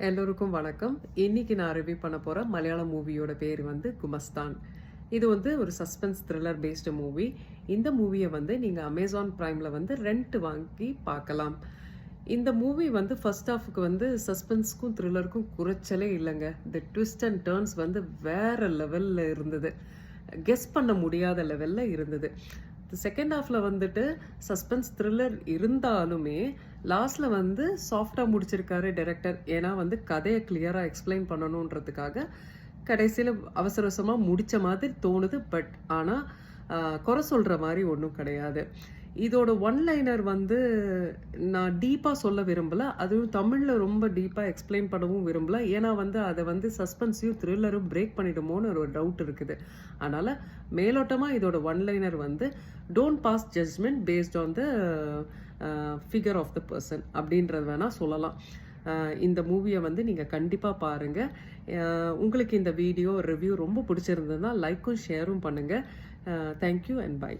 எல்லோருக்கும் வணக்கம். இன்னைக்கு நான் ரிவ்யூ பண்ண போற மலையாள மூவியோட பேர் வந்து குமஸ்தான். இது வந்து ஒரு சஸ்பென்ஸ் த்ரில்லர் பேஸ்டு மூவி. இந்த மூவியை வந்து நீங்க அமேசான் பிரைம்ல வந்து ரெண்ட் வாங்கி பார்க்கலாம். இந்த மூவி வந்து ஃபர்ஸ்ட் ஹாஃப்க்கு வந்து சஸ்பென்ஸ்க்கும் த்ரில்லருக்கும் குறைச்சலே இல்லைங்க. தி ட்விஸ்ட் அண்ட் டர்ன்ஸ் வந்து வேற லெவல்ல இருந்தது. கெஸ் பண்ண முடியாத லெவல்ல இருந்தது. செகண்ட் ஹாஃப்ல வந்துட்டு சஸ்பென்ஸ் த்ரில்லர் இருந்தாலுமே லாஸ்ட்ல வந்து சாஃப்டா முடிச்சிருக்காரு டைரக்டர். ஏன்னா வந்து கதையை கிளியரா எக்ஸ்பிளைன் பண்ணணுன்றதுக்காக கடைசியில் அவசர அவசரமாக முடிச்ச மாதிரி தோணுது. பட் ஆனால் குறை சொல்ற மாதிரி ஒன்றும் கிடையாது. இதோட ஒன் லைனர் வந்து நான் டீப்பாக சொல்ல விரும்பல, அதுவும் தமிழில் ரொம்ப டீப்பாக எக்ஸ்பிளைன் பண்ணவும் விரும்பல. ஏன்னா வந்து அதை வந்து சஸ்பென்ஸையும் த்ரில்லரும் பிரேக் பண்ணிடுமோன்னு ஒரு டவுட் இருக்குது. அதனால் மேலோட்டமாக இதோட ஒன் லைனர் வந்து don't pass judgment based on the figure of the person அப்படின்றது வேணால் சொல்லலாம். இந்த மூவியை வந்து நீங்கள் கண்டிப்பாக பாருங்கள். உங்களுக்கு இந்த வீடியோ ரிவ்யூ ரொம்ப பிடிச்சிருந்ததுன்னா லைக்கும் ஷேரும் பண்ணுங்கள். Thank you and by.